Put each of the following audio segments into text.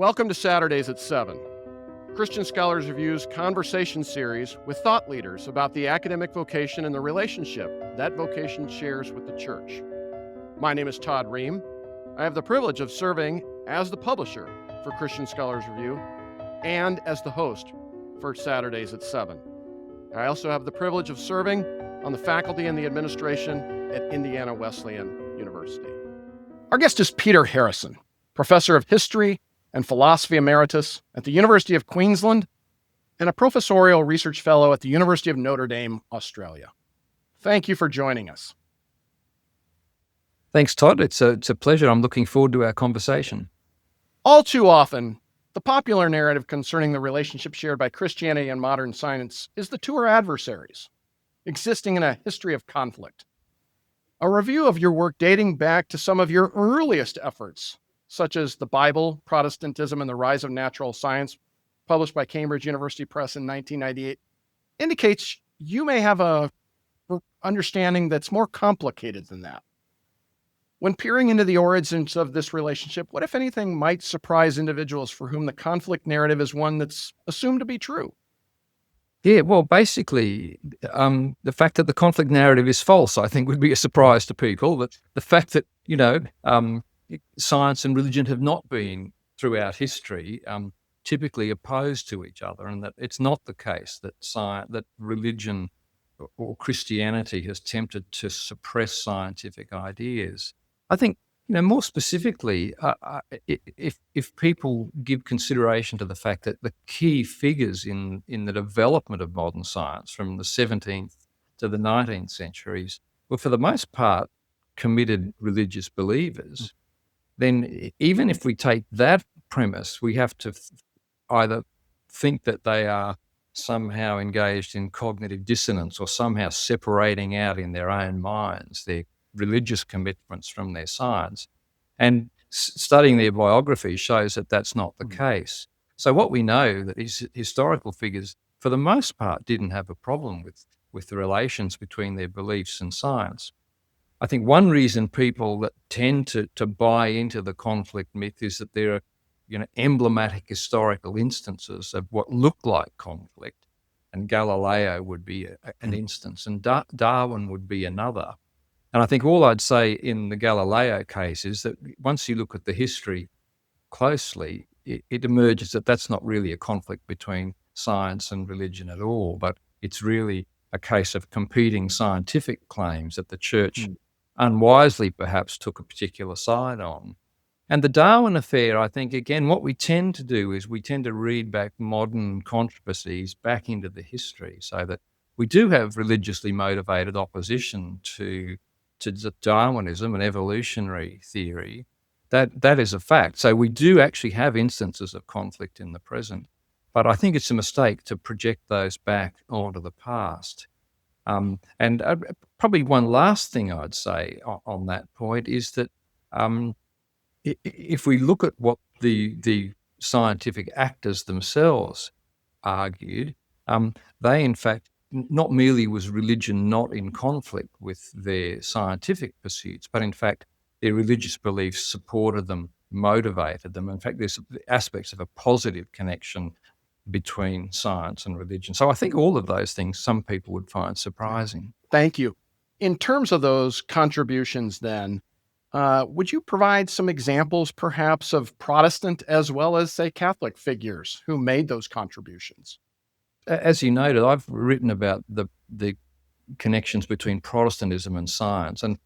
Welcome to Saturdays at 7, Christian Scholars Review's conversation series with thought leaders about the academic vocation and the relationship that vocation shares with the church. My name is Todd Ream. I have the privilege of serving as the publisher for Christian Scholars Review and as the host for Saturdays at 7. I also have the privilege of serving on the faculty and the administration at Indiana Wesleyan University. Our guest is Peter Harrison, Professor of History and Philosophy Emeritus at the University of Queensland and a Professorial Research Fellow at the University of Notre, Australia. Thank you for joining us. Thanks, Todd. It's a pleasure. I'm looking forward to our conversation. All too often, the popular narrative concerning the relationship shared by Christianity and modern science is the two are adversaries, existing in a history of conflict. A review of your work dating back to some of your earliest efforts, such as The Bible, Protestantism, and the Rise of Natural Science, published by Cambridge University Press in 1998, indicates you may have a understanding that's more complicated than that. When peering into the origins of this relationship, what, if anything, might surprise individuals for whom the conflict narrative is one that's assumed to be true? Yeah, well, basically, the fact that the conflict narrative is false, I think, would be a surprise to people. That the fact that, science and religion have not been, throughout history, typically opposed to each other, and that it's not the case that that religion or Christianity has tempted to suppress scientific ideas. I think, more specifically, if people give consideration to the fact that the key figures in the development of modern science from the 17th to the 19th centuries were, for the most part, committed religious believers, then even if we take that premise, we have to either think that they are somehow engaged in cognitive dissonance or somehow separating out in their own minds their religious commitments from their science. And studying their biography shows that that's not the case. So what we know that is historical figures, for the most part, didn't have a problem with the relations between their beliefs and science. I think one reason people that tend to buy into the conflict myth is that there are, emblematic historical instances of what looked like conflict, and Galileo would be an instance, and Darwin would be another. And I think all I'd say in the Galileo case is that once you look at the history closely, it emerges that that's not really a conflict between science and religion at all, but it's really a case of competing scientific claims that the church unwisely perhaps took a particular side on. And the Darwin affair, I think, again, what we tend to do is we tend to read back modern controversies back into the history, so that we do have religiously motivated opposition to Darwinism and evolutionary theory. That is a fact. So we do actually have instances of conflict in the present, but I think it's a mistake to project those back onto the past. And probably one last thing I'd say on that point is that if we look at what the scientific actors themselves argued, they in fact, not merely was religion not in conflict with their scientific pursuits, but in fact their religious beliefs supported them, motivated them. In fact, there's aspects of a positive connection between science and religion. So I think all of those things some people would find surprising. Thank you. In terms of those contributions then, would you provide some examples perhaps of Protestant as well as, say, Catholic figures who made those contributions? As you noted, I've written about the connections between Protestantism and science. And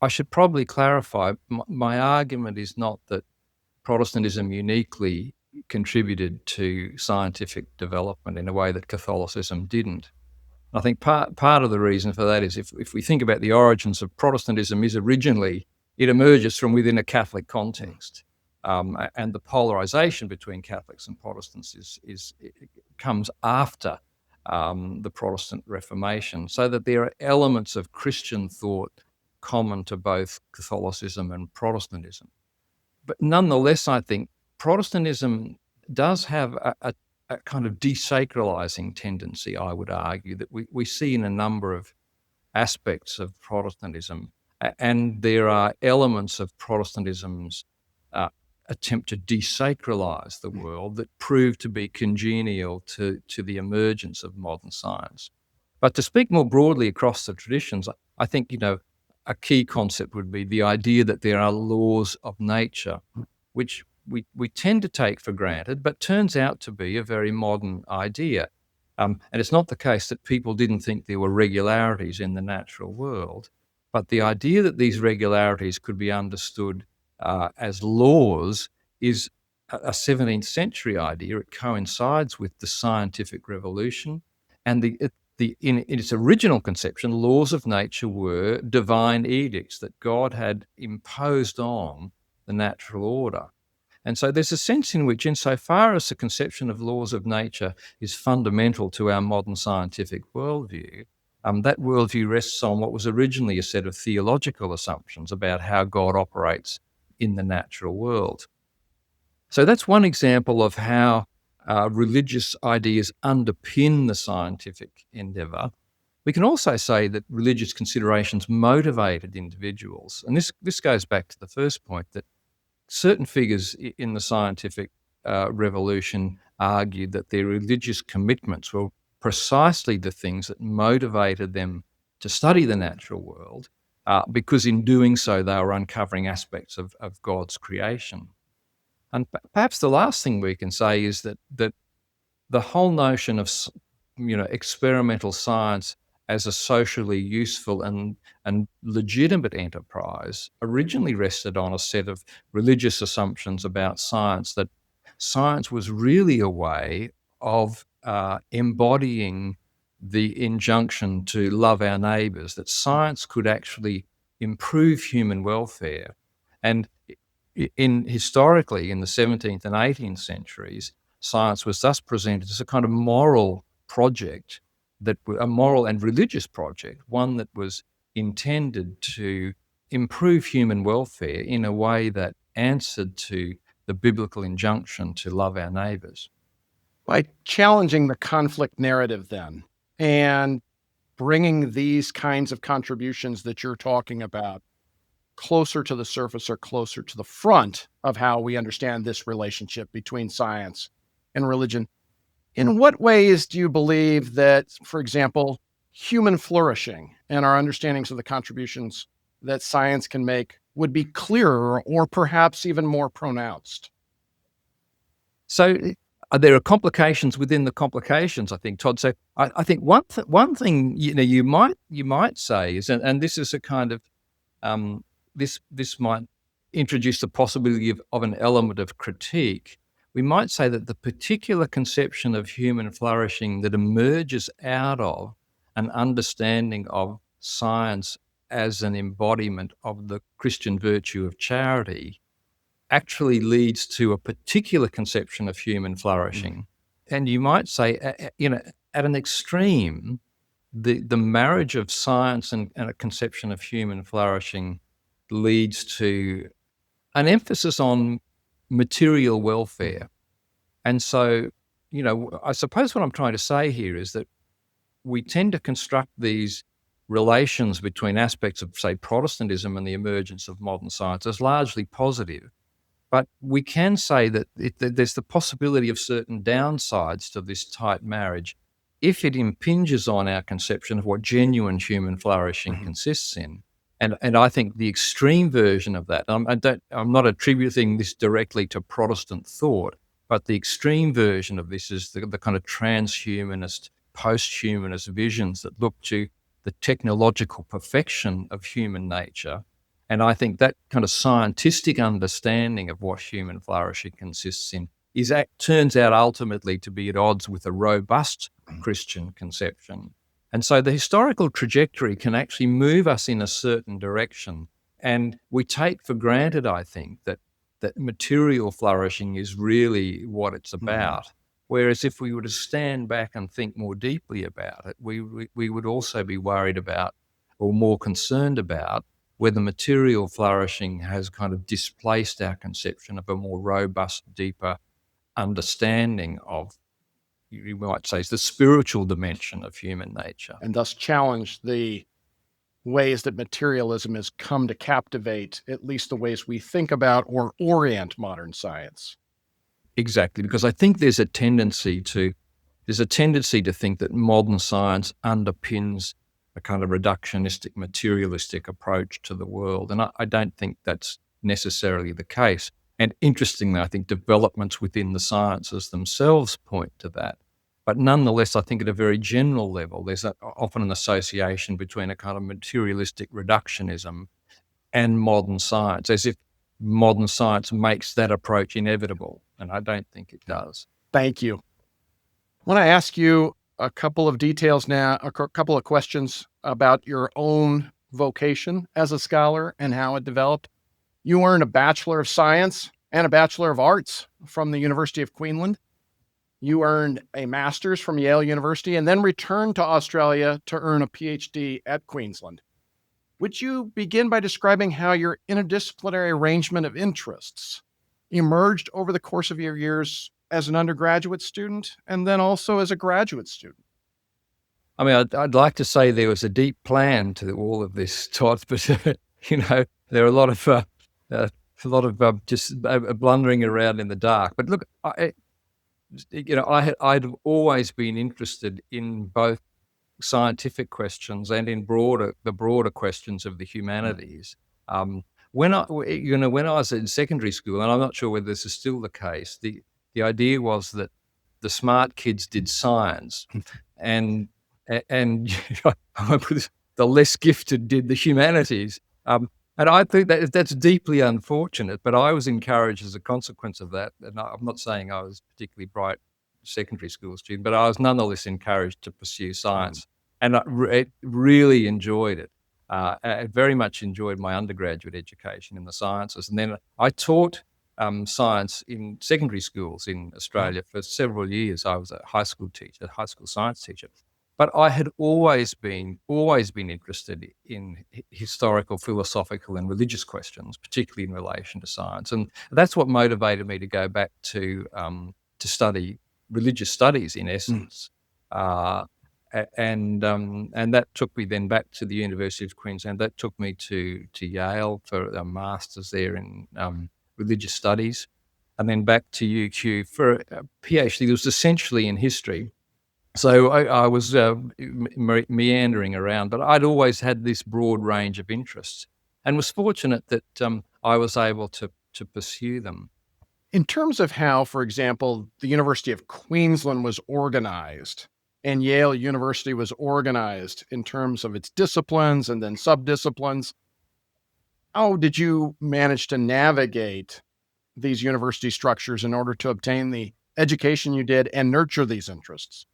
I should probably clarify, my argument is not that Protestantism uniquely contributed to scientific development in a way that Catholicism didn't. I think part of the reason for that is if we think about the origins of Protestantism is originally, it emerges from within a Catholic context. And the polarization between Catholics and Protestants comes after the Protestant Reformation, so that there are elements of Christian thought common to both Catholicism and Protestantism. But nonetheless, I think Protestantism does have a kind of desacralizing tendency, I would argue, that we see in a number of aspects of Protestantism. And there are elements of Protestantism's attempt to desacralize the world that proved to be congenial to the emergence of modern science. But to speak more broadly across the traditions, I think, a key concept would be the idea that there are laws of nature, which we tend to take for granted, but turns out to be a very modern idea. And it's not the case that people didn't think there were regularities in the natural world, but the idea that these regularities could be understood as laws is a 17th century idea. It coincides with the scientific revolution, and in its original conception, laws of nature were divine edicts that God had imposed on the natural order. And so there's a sense in which, insofar as the conception of laws of nature is fundamental to our modern scientific worldview, that worldview rests on what was originally a set of theological assumptions about how God operates in the natural world. So that's one example of how religious ideas underpin the scientific endeavour. We can also say that religious considerations motivated individuals. And this goes back to the first point, that certain figures in the scientific revolution argued that their religious commitments were precisely the things that motivated them to study the natural world, because in doing so they were uncovering aspects of God's creation. And perhaps the last thing we can say is that the whole notion of experimental science as a socially useful and legitimate enterprise originally rested on a set of religious assumptions about science, that science was really a way of embodying the injunction to love our neighbours, that science could actually improve human welfare. And historically, in the 17th and 18th centuries, science was thus presented as a kind of moral project, a moral and religious project, one that was intended to improve human welfare in a way that answered to the biblical injunction to love our neighbours. By challenging the conflict narrative then, and bringing these kinds of contributions that you're talking about closer to the surface or closer to the front of how we understand this relationship between science and religion, in what ways do you believe that, for example, human flourishing and our understandings of the contributions that science can make would be clearer or perhaps even more pronounced? So there are complications within the complications, I think, Todd. So I think one thing you might say is, and this is a kind of this might introduce the possibility of an element of critique. We might say that the particular conception of human flourishing that emerges out of an understanding of science as an embodiment of the Christian virtue of charity actually leads to a particular conception of human flourishing. And you might say, at an extreme, the marriage of science and a conception of human flourishing leads to an emphasis on material welfare. And so, I suppose what I'm trying to say here is that we tend to construct these relations between aspects of, say, Protestantism and the emergence of modern science as largely positive. But we can say that there's the possibility of certain downsides to this tight marriage if it impinges on our conception of what genuine human flourishing consists in. And I think the extreme version of that, I'm not attributing this directly to Protestant thought, but the extreme version of this is the kind of transhumanist, post-humanist visions that look to the technological perfection of human nature. And I think that kind of scientific understanding of what human flourishing consists in turns out ultimately to be at odds with a robust Christian conception. And so the historical trajectory can actually move us in a certain direction. And we take for granted, I think, that material flourishing is really what it's about. Whereas if we were to stand back and think more deeply about it, we would also be worried about, or more concerned about, whether material flourishing has kind of displaced our conception of a more robust, deeper understanding of, you might say, the spiritual dimension of human nature. And thus challenge the ways that materialism has come to captivate at least the ways we think about or orient modern science. Exactly, because I think there's a tendency to think that modern science underpins a kind of reductionistic, materialistic approach to the world. And I don't think that's necessarily the case. And interestingly, I think developments within the sciences themselves point to that. But nonetheless, I think at a very general level, there's often an association between a kind of materialistic reductionism and modern science, as if modern science makes that approach inevitable. And I don't think it does. Thank you. I want to ask you a couple of details now, a couple of questions about your own vocation as a scholar and how it developed. You earned a Bachelor of Science and a Bachelor of Arts from the University of Queensland. You earned a master's from Yale University and then returned to Australia to earn a PhD at Queensland. Would you begin by describing how your interdisciplinary arrangement of interests emerged over the course of your years as an undergraduate student and then also as a graduate student? I mean, I'd like to say there was a deep plan to all of this, Todd, but there are a lot of just blundering around in the dark. But look, I'd always been interested in both scientific questions and in the broader questions of the humanities. When I was in secondary school, and I'm not sure whether this is still the case, the idea was that the smart kids did science, and the less gifted did the humanities. And I think that's deeply unfortunate, but I was encouraged as a consequence of that. And I'm not saying I was a particularly bright secondary school student, but I was nonetheless encouraged to pursue science. And I really enjoyed it. I very much enjoyed my undergraduate education in the sciences. And then I taught science in secondary schools in Australia for several years. I was a high school science teacher. But I had always been interested in historical, philosophical, and religious questions, particularly in relation to science, and that's what motivated me to go back to study religious studies, in essence. And that took me then back to the University of Queensland. That took me to Yale for a master's there in religious studies, and then back to UQ for a PhD. It was essentially in history. So I was meandering around, but I'd always had this broad range of interests and was fortunate that I was able to pursue them. In terms of how, for example, the University of Queensland was organized and Yale University was organized in terms of its disciplines and then subdisciplines, how did you manage to navigate these university structures in order to obtain the education you did and nurture these interests?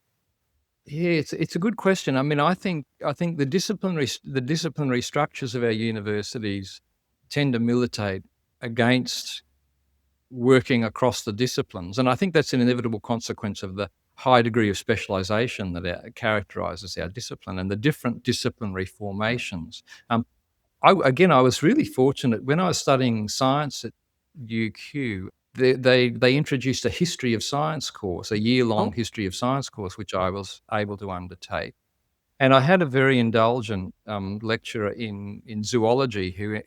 Yeah, it's a good question. I mean, I think the disciplinary structures of our universities tend to militate against working across the disciplines, and I think that's an inevitable consequence of the high degree of specialization that characterizes our discipline and the different disciplinary formations. I was really fortunate when I was studying science at UQ. They introduced a history of science course, a year-long history of science course, which I was able to undertake. And I had a very indulgent lecturer in zoology who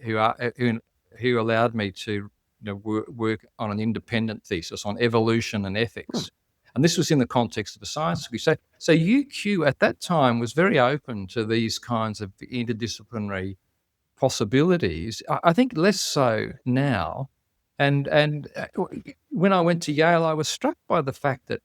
allowed me to work on an independent thesis on evolution and ethics. And this was in the context of a science degree. So UQ at that time was very open to these kinds of interdisciplinary possibilities. I think less so now. And when I went to Yale, I was struck by the fact that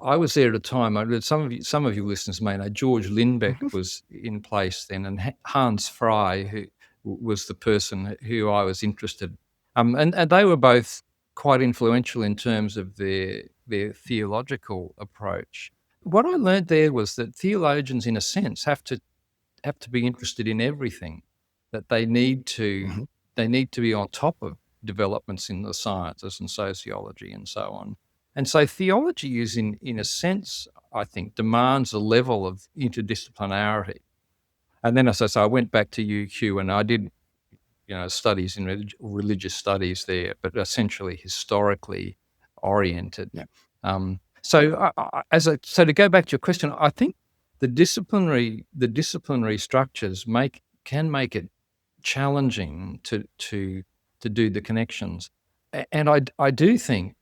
I was there at a time. Some of you listeners may know George Lindbeck was in place then, and Hans Frei, who was the person who I was interested. And they were both quite influential in terms of their theological approach. What I learned there was that theologians, in a sense, have to be interested in everything. That they need to be on top of developments in the sciences and sociology and so on. And so theology is, in a sense, I think, demands a level of interdisciplinarity. And then, as I say, I went back to UQ and I did, studies in religious studies there, but essentially historically oriented. Yeah. So to go back to your question, I think the disciplinary structures can make it challenging to do the connections. And I do think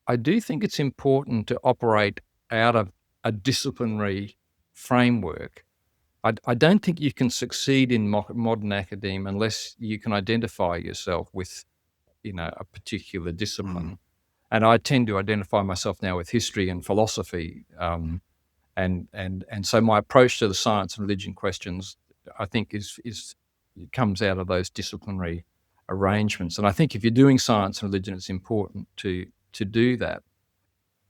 it's important to operate out of a disciplinary framework. I don't think you can succeed in modern academe unless you can identify yourself with, a particular discipline. And I tend to identify myself now with history and philosophy. And so my approach to the science and religion questions, I think, it comes out of those disciplinary arrangements. And I think if you're doing science and religion, it's important to do that.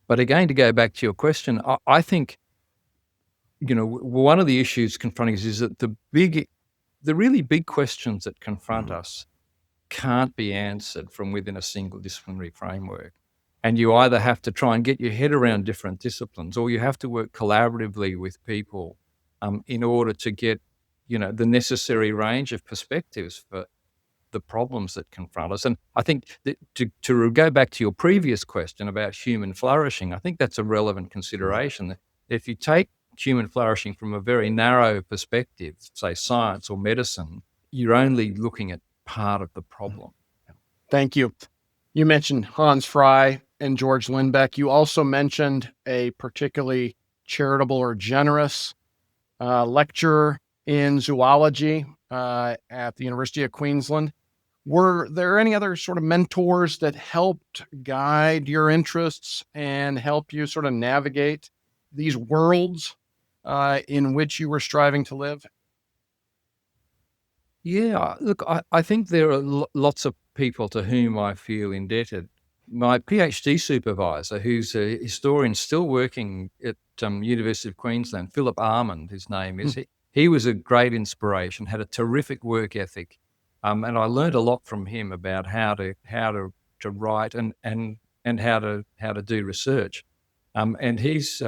But again, to go back to your question, I think, one of the issues confronting us is that the really big questions that confront us can't be answered from within a single disciplinary framework. And you either have to try and get your head around different disciplines, or you have to work collaboratively with people in order to get, the necessary range of perspectives for the problems that confront us. And I think that to go back to your previous question about human flourishing, I think that's a relevant consideration. If you take human flourishing from a very narrow perspective, say science or medicine, you're only looking at part of the problem. Thank you. You mentioned Hans Frei and George Lindbeck. You also mentioned a particularly charitable or generous lecturer in zoology at the University of Queensland. Were there any other sort of mentors that helped guide your interests and help you sort of navigate these worlds in which you were striving to live? Yeah, look, I think there are lots of people to whom I feel indebted. My PhD supervisor, who's a historian still working at University of Queensland, Philip Armand, his name is, he was a great inspiration, had a terrific work ethic, and I learned a lot from him about how to write and how to do research. And he's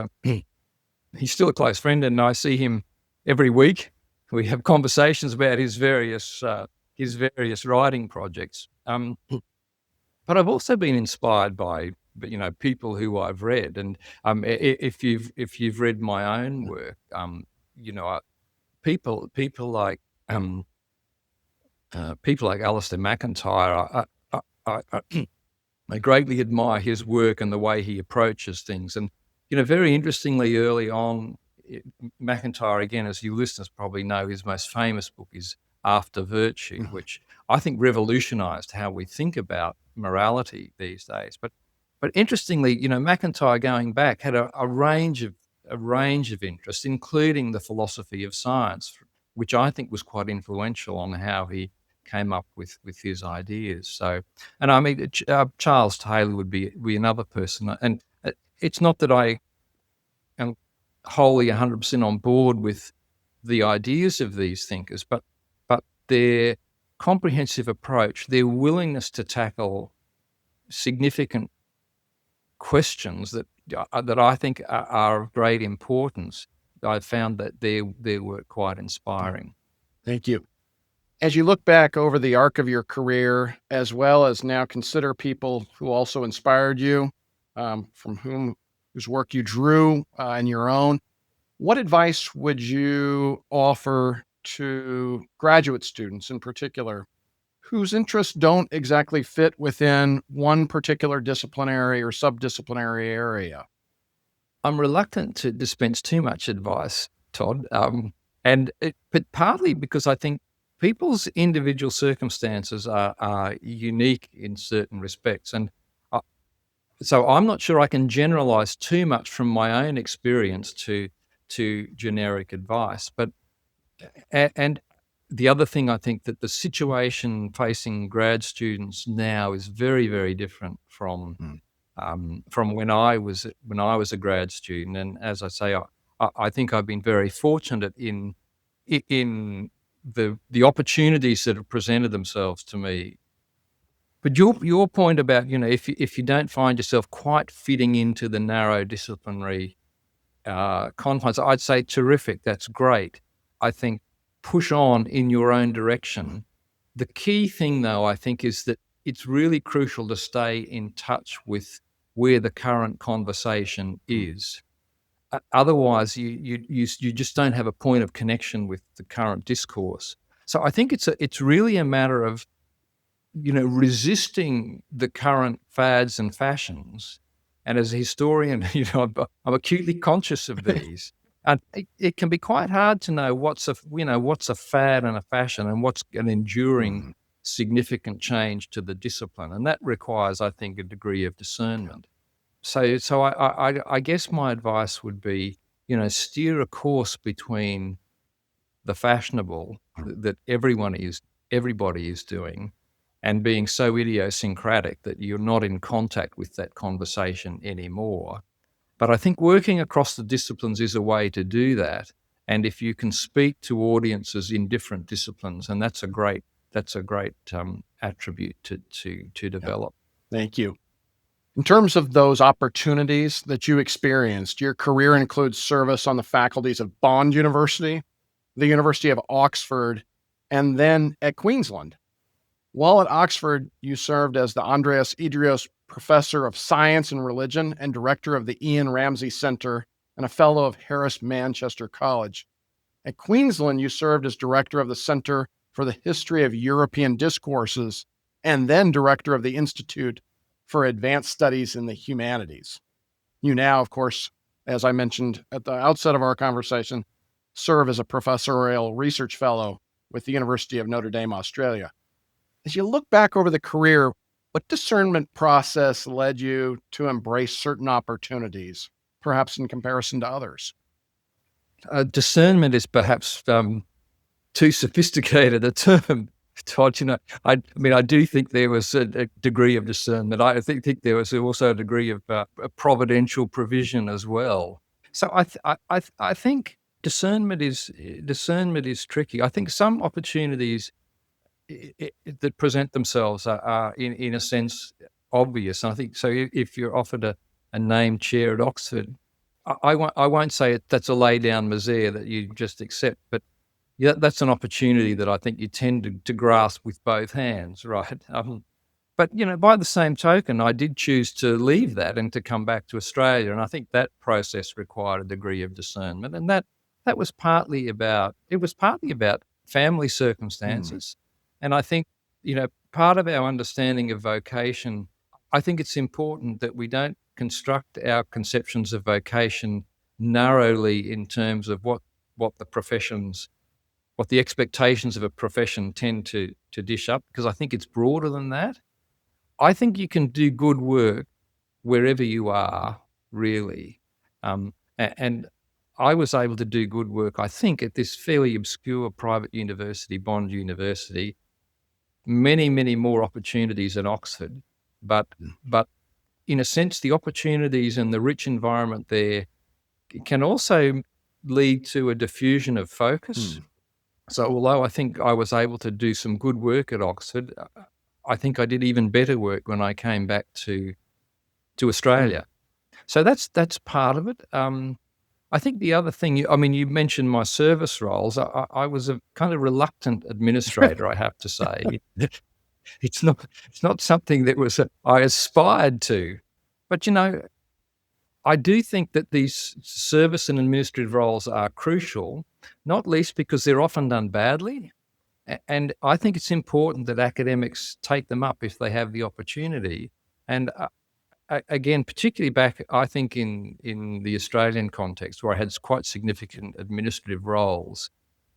still a close friend, and I see him every week. We have conversations about his various writing projects. But I've also been inspired by people who I've read, and if you've read my own work, people like Alasdair MacIntyre, I greatly admire his work and the way he approaches things. And very interestingly, early on, MacIntyre, again, as you listeners probably know, his most famous book is After Virtue, which I think revolutionized how we think about morality these days. But interestingly, MacIntyre, going back, had a range of interests, including the philosophy of science, which I think was quite influential on how he came up with his ideas. So, and I mean, Charles Taylor would be another person. And it's not that I am wholly 100% on board with the ideas of these thinkers, but their comprehensive approach, their willingness to tackle significant questions that I think are of great importance, I found that their work quite inspiring. Thank you. As you look back over the arc of your career, as well as now consider people who also inspired you, from whose work you drew in your own, what advice would you offer to graduate students in particular whose interests don't exactly fit within one particular disciplinary or subdisciplinary area? I'm reluctant to dispense too much advice, Todd, but partly because I think people's individual circumstances are unique in certain respects. And so I'm not sure I can generalize too much from my own experience to generic advice. But and the other thing, I think that the situation facing grad students now is very, very different from when I was a grad student. And as I say, I think I've been very fortunate in the opportunities that have presented themselves to me. But your point about, if you don't find yourself quite fitting into the narrow disciplinary confines, I'd say terrific. That's great. I think push on in your own direction. The key thing, though, I think, is that it's really crucial to stay in touch with where the current conversation is. Otherwise, you just don't have a point of connection with the current discourse. So I think it's really a matter of, resisting the current fads and fashions. And as a historian, I'm acutely conscious of these. And it can be quite hard to know what's a fad and a fashion, and what's an enduring significant change to the discipline. And that requires, I think, a degree of discernment. So I guess my advice would be, steer a course between the fashionable that everybody is doing, and being so idiosyncratic that you're not in contact with that conversation anymore. But I think working across the disciplines is a way to do that. And if you can speak to audiences in different disciplines, and that's a great attribute to develop. Thank you. In terms of those opportunities that you experienced, your career includes service on the faculties of Bond University, the University of Oxford, and then at Queensland. While at Oxford, you served as the Andreas Idrios Professor of Science and Religion and Director of the Ian Ramsay Centre and a Fellow of Harris Manchester College. At Queensland, you served as Director of the Centre for the History of European Discourses and then Director of the Institute for Advanced Studies in the Humanities. You now, of course, as I mentioned at the outset of our conversation, serve as a Professorial Research Fellow with the University of Notre Dame, Australia. As you look back over the career, what discernment process led you to embrace certain opportunities, perhaps in comparison to others? Discernment is perhaps too sophisticated a term, Todd. I do think there was a degree of discernment. I think there was also a degree of providential provision as well. So I think discernment is tricky. I think some opportunities that present themselves are in a sense obvious. And I think so. If you're offered a named chair at Oxford, I won't say that's a lay down misere that you just accept, but that's an opportunity that I think you tend to grasp with both hands, right? But by the same token, I did choose to leave that and to come back to Australia, and I think that process required a degree of discernment, and that was partly about family circumstances. And I think, part of our understanding of vocation, I think it's important that we don't construct our conceptions of vocation narrowly in terms of what the expectations of a profession tend to dish up, because I think it's broader than that. I think you can do good work wherever you are, really. And I was able to do good work, I think, at this fairly obscure private university, Bond University. Many, many more opportunities at Oxford, but in a sense, the opportunities and the rich environment there can also lead to a diffusion of focus. So although I think I was able to do some good work at Oxford, I think I did even better work when I came back to Australia. So that's part of it. I think the other thing, you mentioned my service roles. I was a kind of reluctant administrator, I have to say. It's not something that I aspired to, but I do think that these service and administrative roles are crucial, not least because they're often done badly. And I think it's important that academics take them up if they have the opportunity. And again, particularly back, I think, in the Australian context, where I had quite significant administrative roles,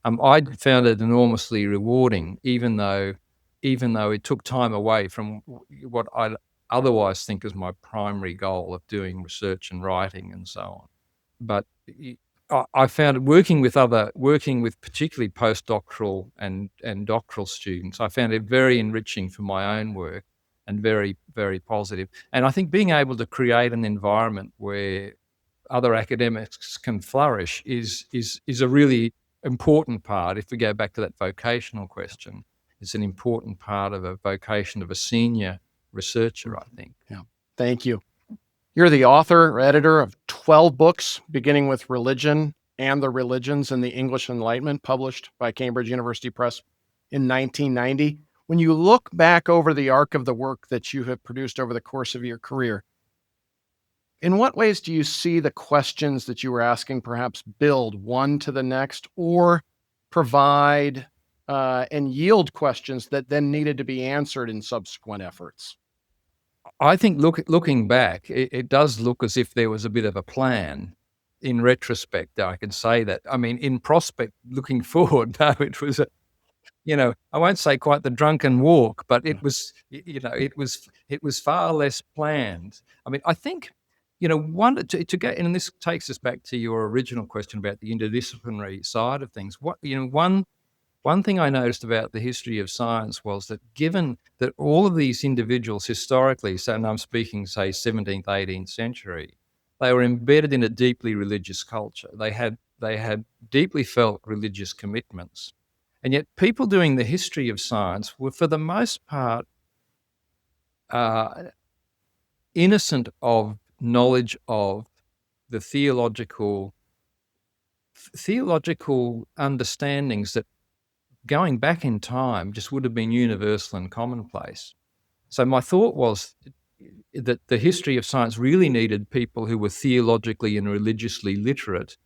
I found it enormously rewarding, even though it took time away from what I otherwise think is my primary goal of doing research and writing and so on. But I found it working with particularly postdoctoral and doctoral students, I found it very enriching for my own work and very, very positive. And I think being able to create an environment where other academics can flourish is a really important part. If we go back to that vocational question, it's an important part of a vocation of a senior researcher, I think. Yeah. Thank you. You're the author or editor of 12 books, beginning with Religion and the Religions in the English Enlightenment, published by Cambridge University Press in 1990. When you look back over the arc of the work that you have produced over the course of your career, In what ways do you see the questions that you were asking perhaps build one to the next, or provide and yield questions that then needed to be answered in subsequent efforts? I think looking back, it does look as if there was a bit of a plan. In retrospect, I can say that. I mean, in prospect, looking forward, no, it was I won't say quite the drunken walk, but it was, it was far less planned. I mean, I think, one to go, and this takes us back to your original question about the interdisciplinary side of things. One thing I noticed about the history of science was that given that all of these individuals historically, so and I'm speaking, say, 17th, 18th century, they were embedded in a deeply religious culture. They had deeply felt religious commitments. And yet people doing the history of science were, for the most part, innocent of knowledge of the theological understandings that, going back in time, just would have been universal and commonplace. So my thought was that the history of science really needed people who were theologically and religiously literate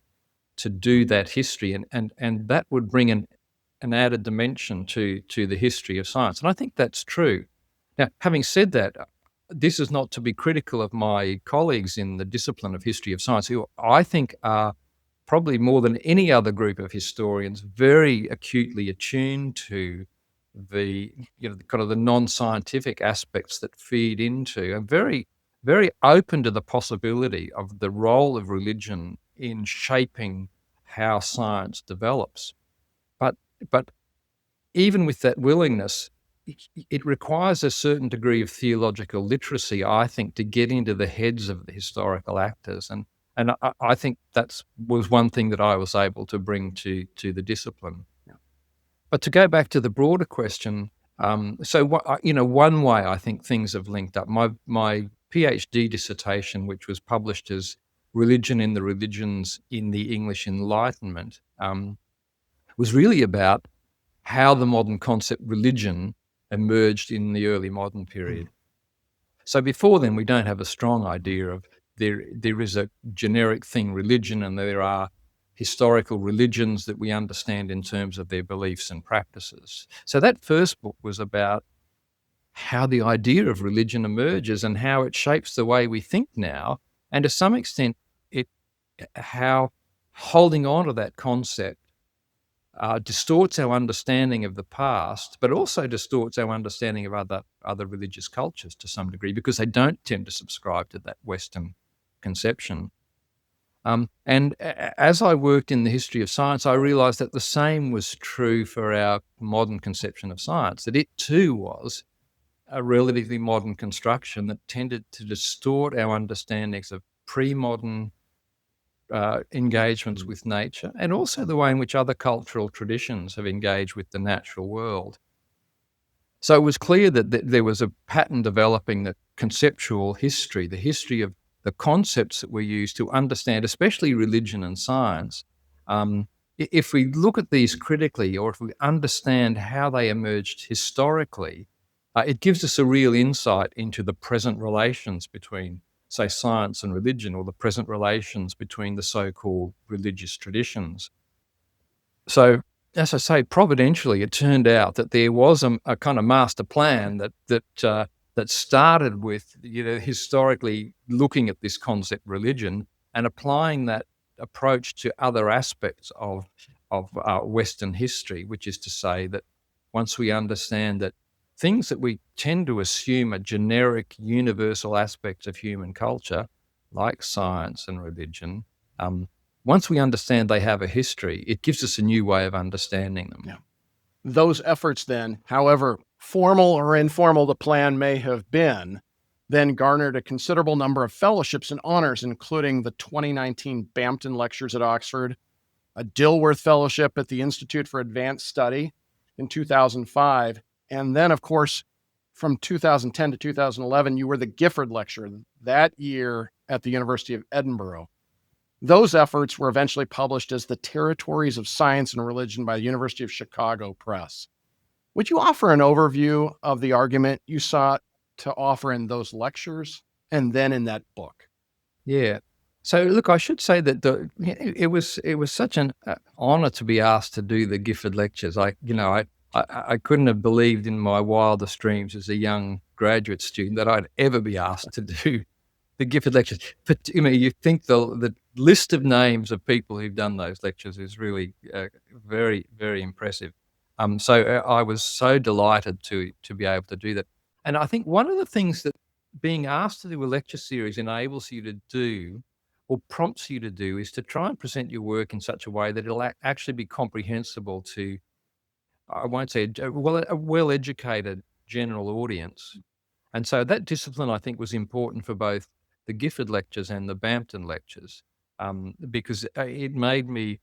to do that history, and that would bring an added dimension to the history of science. And I think that's true. Now, having said that, this is not to be critical of my colleagues in the discipline of history of science, who I think are probably more than any other group of historians very acutely attuned to the kind of the non-scientific aspects that feed into, and very, very open to the possibility of the role of religion in shaping how science develops. But even with that willingness, it requires a certain degree of theological literacy, I think, to get into the heads of the historical actors. And I think that was one thing that I was able to bring to the discipline. Yeah. But to go back to the broader question, one way I think things have linked up. My PhD dissertation, which was published as Religion in the Religions in the English Enlightenment, was really about how the modern concept religion emerged in the early modern period. So before then, we don't have a strong idea of there is a generic thing, religion, and there are historical religions that we understand in terms of their beliefs and practices. So that first book was about how the idea of religion emerges and how it shapes the way we think now, and to some extent, how holding on to that concept distorts our understanding of the past, but also distorts our understanding of other religious cultures to some degree, because they don't tend to subscribe to that Western conception. And as I worked in the history of science, I realized that the same was true for our modern conception of science, that it too was a relatively modern construction that tended to distort our understandings of pre-modern engagements with nature, and also the way in which other cultural traditions have engaged with the natural world. So it was clear that there was a pattern developing, that conceptual history, the history of the concepts that we use to understand, especially religion and science, if we look at these critically, or if we understand how they emerged historically, it gives us a real insight into the present relations between, say, science and religion, or the present relations between the so-called religious traditions. So, as I say, providentially, it turned out that there was a kind of master plan that started with, historically looking at this concept religion and applying that approach to other aspects of Western history, which is to say that once we understand that things that we tend to assume are generic, universal aspects of human culture, like science and religion, once we understand they have a history, it gives us a new way of understanding them. Yeah. Those efforts then, however formal or informal the plan may have been, then garnered a considerable number of fellowships and honors, including the 2019 Bampton Lectures at Oxford, a Dilworth Fellowship at the Institute for Advanced Study in 2005, and then, of course, from 2010 to 2011, you were the Gifford Lecturer that year at the University of Edinburgh. Those efforts were eventually published as The Territories of Science and Religion by the University of Chicago Press. Would you offer an overview of the argument you sought to offer in those lectures and then in that book? Yeah. So look, I should say that it was such an honor to be asked to do the Gifford Lectures. I couldn't have believed in my wildest dreams as a young graduate student that I'd ever be asked to do the Gifford Lectures. But you think the list of names of people who've done those lectures is really very, very impressive. So I was so delighted to be able to do that. And I think one of the things that being asked to do a lecture series enables you to do, or prompts you to do, is to try and present your work in such a way that it'll actually be comprehensible to, I won't say a well-educated general audience. And so that discipline, I think, was important for both the Gifford Lectures and the Bampton Lectures, because it made me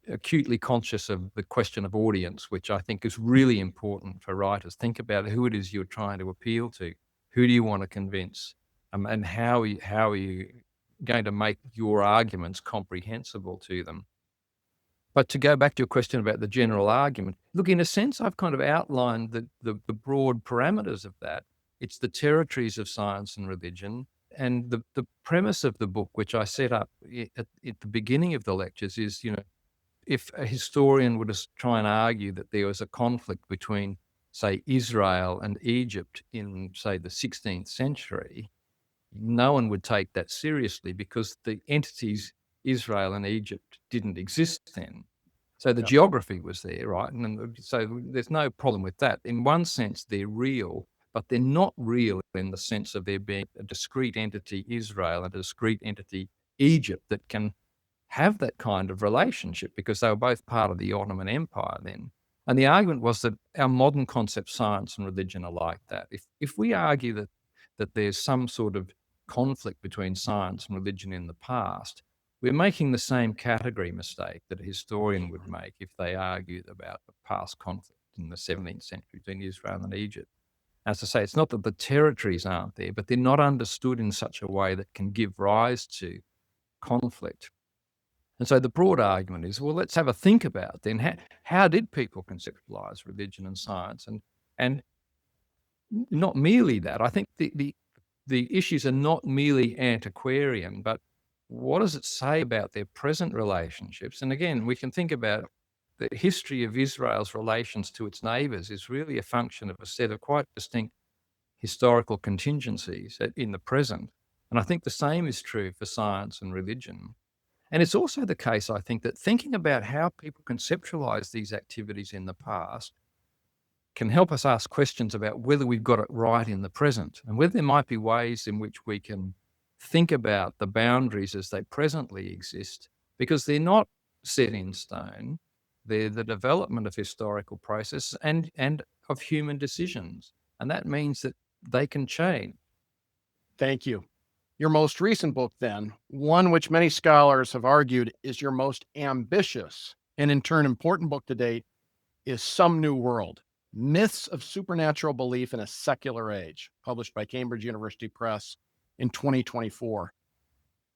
acutely conscious of the question of audience, which I think is really important for writers. Think about who it is you're trying to appeal to. Who do you want to convince? And how are you going to make your arguments comprehensible to them? But to go back to your question about the general argument, look, in a sense, I've kind of outlined the broad parameters of that. It's the territories of science and religion. And the premise of the book, which I set up at the beginning of the lectures, is, if a historian were to try and argue that there was a conflict between, say, Israel and Egypt in, say, the 16th century, no one would take that seriously because the entities Israel and Egypt didn't exist then. So the geography was there, right? And so there's no problem with that. In one sense, they're real, but they're not real in the sense of there being a discrete entity Israel and a discrete entity Egypt that can have that kind of relationship, because they were both part of the Ottoman Empire then. And the argument was that our modern concepts, science and religion, are like that. If we argue that there's some sort of conflict between science and religion in the past, we're making the same category mistake that a historian would make if they argued about the past conflict in the 17th century between Israel and Egypt. As I say, it's not that the territories aren't there, but they're not understood in such a way that can give rise to conflict. And so the broad argument is, well, let's have a think about then how did people conceptualize religion and science? And not merely that. I think the issues are not merely antiquarian, but what does it say about their present relationships? And again, we can think about the history of Israel's relations to its neighbors is really a function of a set of quite distinct historical contingencies in the present. And I think the same is true for science and religion. And it's also the case, I think, that thinking about how people conceptualize these activities in the past can help us ask questions about whether we've got it right in the present, and whether there might be ways in which we can think about the boundaries as they presently exist, because they're not set in stone. They're the development of historical process and of human decisions. And that means that they can change. Thank you. Your most recent book, then, one which many scholars have argued is your most ambitious and in turn important book to date, is Some New World: Myths of Supernatural Belief in a Secular Age, published by Cambridge University Press in 2024.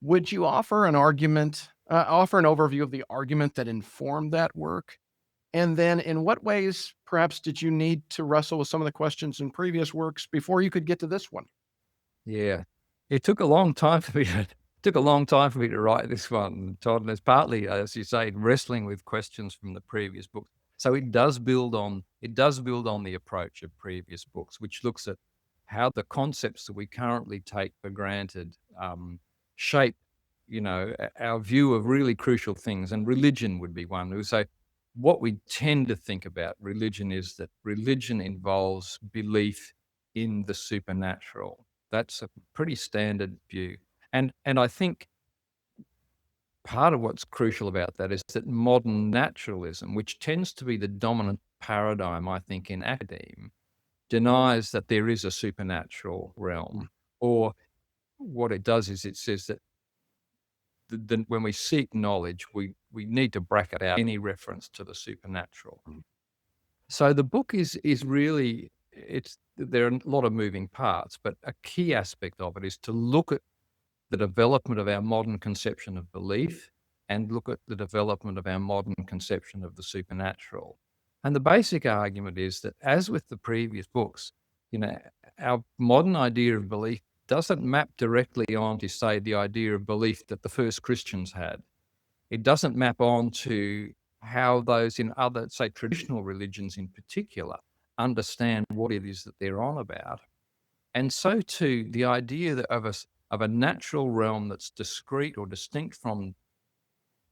Would you offer an overview of the argument that informed that work? And then in what ways, perhaps, did you need to wrestle with some of the questions in previous works before you could get to this one? Yeah. It took a long time for me to write this one, Todd, and it's partly, as you say, wrestling with questions from the previous book. So it does build on the approach of previous books, which looks at how the concepts that we currently take for granted shape, our view of really crucial things, and religion would be one. So what we tend to think about religion is that religion involves belief in the supernatural. That's a pretty standard view. And I think part of what's crucial about that is that modern naturalism, which tends to be the dominant paradigm, I think, in academe, denies that there is a supernatural realm. Or what it does is it says that when we seek knowledge, we need to bracket out any reference to the supernatural. So the book is really, there are a lot of moving parts, but a key aspect of it is to look at the development of our modern conception of belief and look at the development of our modern conception of the supernatural. And the basic argument is that, as with the previous books, our modern idea of belief doesn't map directly onto, say, the idea of belief that the first Christians had. It doesn't map on to how those in other, say, traditional religions in particular, understand what it is that they're on about. And so too, the idea that of a natural realm that's discrete or distinct from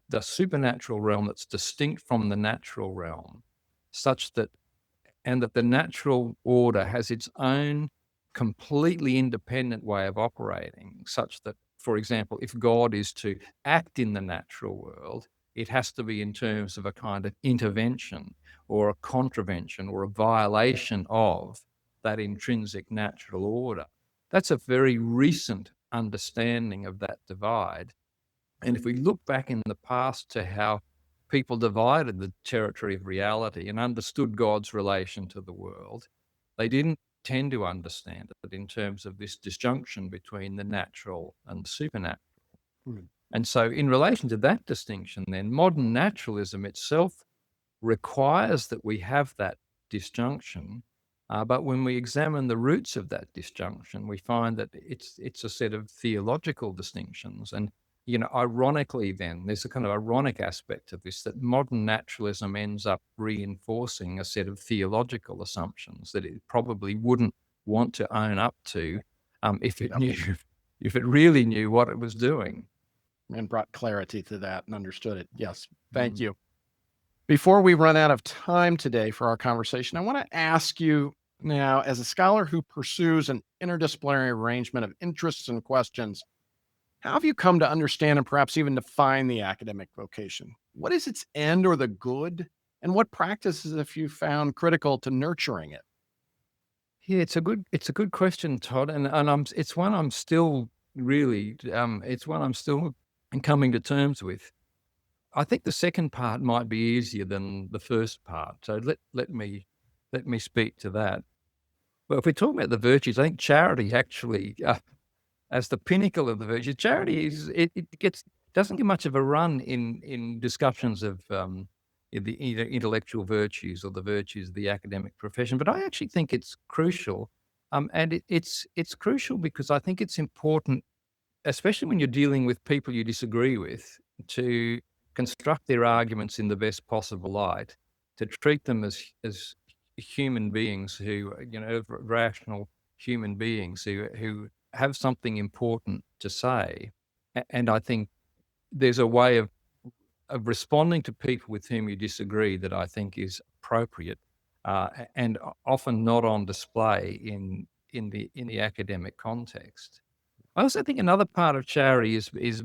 the supernatural realm, that's distinct from the natural realm, such that, and that the natural order has its own completely independent way of operating, such that, for example, if God is to act in the natural world, it has to be in terms of a kind of intervention or a contravention or a violation of that intrinsic natural order. That's a very recent understanding of that divide. And if we look back in the past to how people divided the territory of reality and understood God's relation to the world, they didn't tend to understand it in terms of this disjunction between the natural and the supernatural. And so in relation to that distinction, then, modern naturalism itself requires that we have that disjunction. But when we examine the roots of that disjunction, we find that it's a set of theological distinctions. And, ironically then, there's a kind of ironic aspect of this, that modern naturalism ends up reinforcing a set of theological assumptions that it probably wouldn't want to own up to if it really knew what it was doing. And brought clarity to that and understood it. Yes, thank you. Before we run out of time today for our conversation, I want to ask you now, as a scholar who pursues an interdisciplinary arrangement of interests and questions, how have you come to understand and perhaps even define the academic vocation? What is its end or the good? And what practices have you found critical to nurturing it? Yeah, it's a good question, Todd, and it's one I'm still coming to terms with. I think the second part might be easier than the first part. So let me speak to that. Well, if we're talking about the virtues, I think charity actually, as the pinnacle of the virtues, charity doesn't get much of a run in discussions of the either intellectual virtues or the virtues of the academic profession. But I actually think it's crucial, and it's crucial because I think it's important, especially when you're dealing with people you disagree with, to construct their arguments in the best possible light, to treat them as human beings who, rational human beings who have something important to say. And I think there's a way of responding to people with whom you disagree that I think is appropriate and often not on display in the academic context. I also think another part of charity is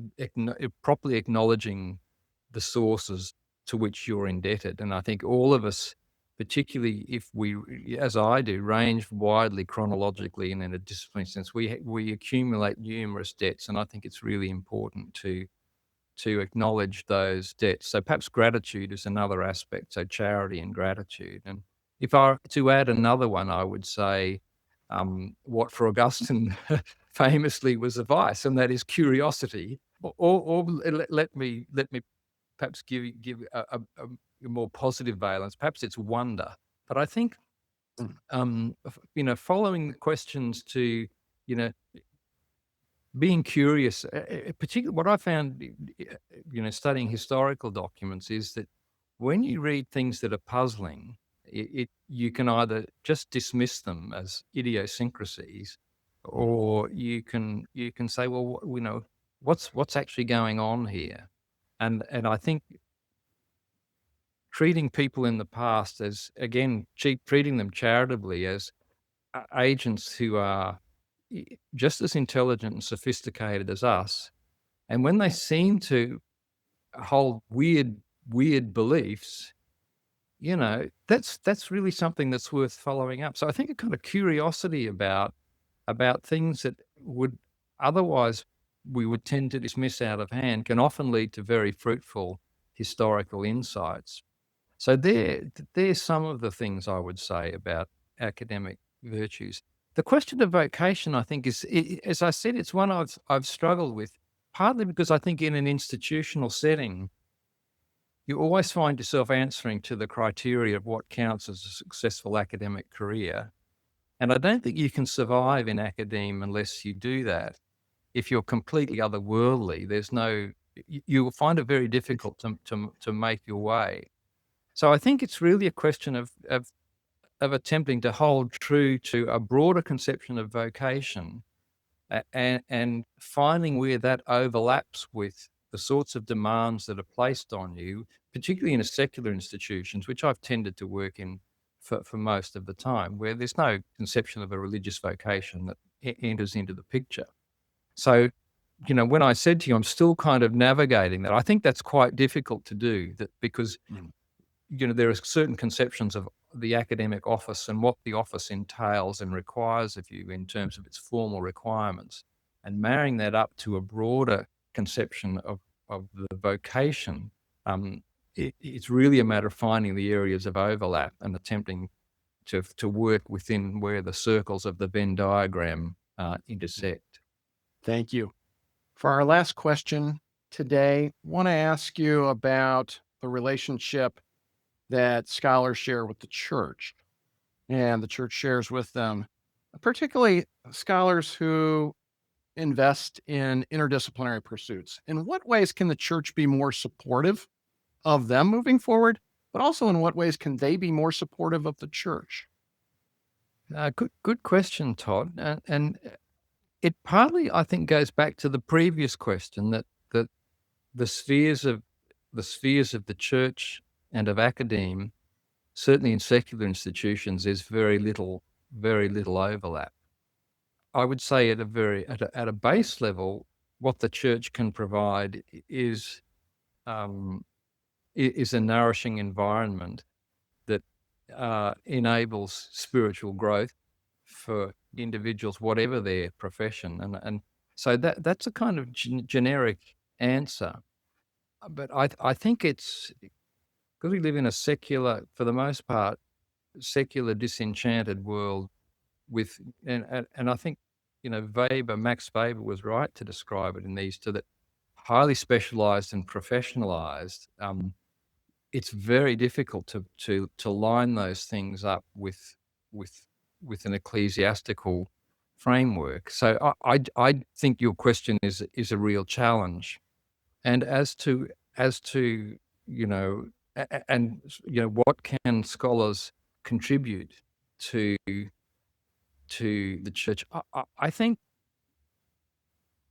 properly acknowledging the sources to which you're indebted. And I think all of us, particularly if we, as I do, range widely chronologically and in a disciplinary sense, we accumulate numerous debts. And I think it's really important to acknowledge those debts. So perhaps gratitude is another aspect, so charity and gratitude. And if I were to add another one, I would say what for Augustine famously was a vice, and that is curiosity. Or let me perhaps give a more positive valence. Perhaps it's wonder. But I think, following the questions to, being curious, particularly what I found, studying historical documents is that when you read things that are puzzling, you can either just dismiss them as idiosyncrasies, or you can say, well, what's actually going on here, and I think treating people in the past as, again, treating them charitably as agents who are just as intelligent and sophisticated as us, and when they seem to hold weird beliefs, that's really something that's worth following up. So I think a kind of curiosity about things that would otherwise we would tend to dismiss out of hand can often lead to very fruitful historical insights. So there's some of the things I would say about academic virtues. The question of vocation, I think, is, as I said, it's one I've struggled with, partly because I think in an institutional setting, you always find yourself answering to the criteria of what counts as a successful academic career. And I don't think you can survive in academe unless you do that. If you're completely otherworldly, you will find it very difficult to make your way. So I think it's really a question of attempting to hold true to a broader conception of vocation, and finding where that overlaps with the sorts of demands that are placed on you, particularly in secular institutions, which I've tended to work in for most of the time, where there's no conception of a religious vocation that enters into the picture. So, when I said to you, I'm still kind of navigating that, I think that's quite difficult to do, because there are certain conceptions of the academic office and what the office entails and requires of you in terms of its formal requirements, and marrying that up to a broader conception of the vocation. It's really a matter of finding the areas of overlap and attempting to work within where the circles of the Venn diagram intersect. Thank you. For our last question today, I want to ask you about the relationship that scholars share with the church, and the church shares with them, particularly scholars who invest in interdisciplinary pursuits. In what ways can the church be more supportive of them moving forward, but also in what ways can they be more supportive of the church? Good question, Todd. And it partly, I think, goes back to the previous question that the spheres of the church and of academe, certainly in secular institutions, there's very little overlap. I would say at a base level, what the church can provide is a nourishing environment that enables spiritual growth for individuals, whatever their profession, and so that's a kind of generic answer. But I think it's because we live in a secular, for the most part, secular disenchanted world with, and I think, Max Weber was right to describe it in these two, that highly specialized and professionalized, it's very difficult to line those things up with an ecclesiastical framework. So I think your question is a real challenge. And as to what can scholars contribute to the church? I think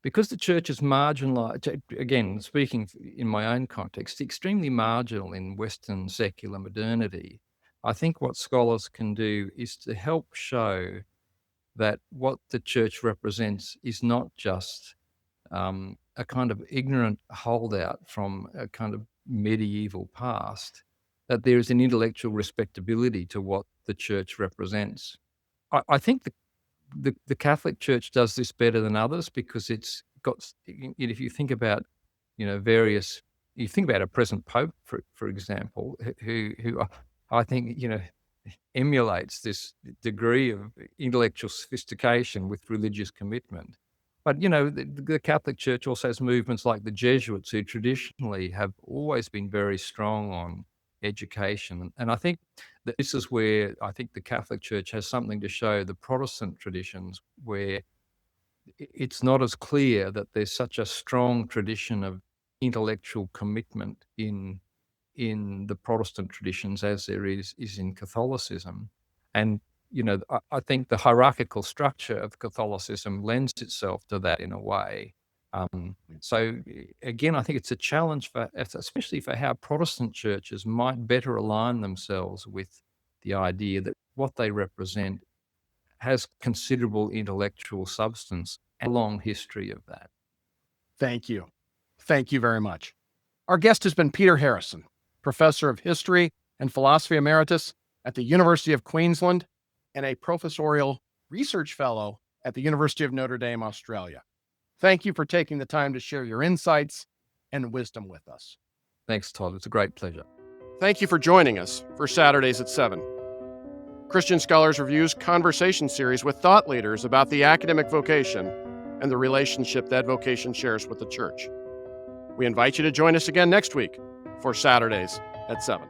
because the church is marginalized, again, speaking in my own context, extremely marginal in Western secular modernity, I think what scholars can do is to help show that what the church represents is not just a kind of ignorant holdout from a kind of medieval past, that there is an intellectual respectability to what the church represents. I think the Catholic Church does this better than others because it's got, if you think about, you think about a present Pope, for example, who I think, emulates this degree of intellectual sophistication with religious commitment. But, the Catholic Church also has movements like the Jesuits, who traditionally have always been very strong on education. And I think that this is where I think the Catholic Church has something to show the Protestant traditions, where it's not as clear that there's such a strong tradition of intellectual commitment in the Protestant traditions as there is in Catholicism. And I think the hierarchical structure of Catholicism lends itself to that in a way. So again, I think it's a challenge especially for how Protestant churches might better align themselves with the idea that what they represent has considerable intellectual substance and a long history of that. Thank you. Thank you very much. Our guest has been Peter Harrison, Professor of History and Philosophy Emeritus at the University of Queensland and a Professorial Research Fellow at the University of Notre Dame, Australia. Thank you for taking the time to share your insights and wisdom with us. Thanks, Todd. It's a great pleasure. Thank you for joining us for Saturdays at 7. Christian Scholars Review's conversation series with thought leaders about the academic vocation and the relationship that vocation shares with the church. We invite you to join us again next week for Saturdays at 7.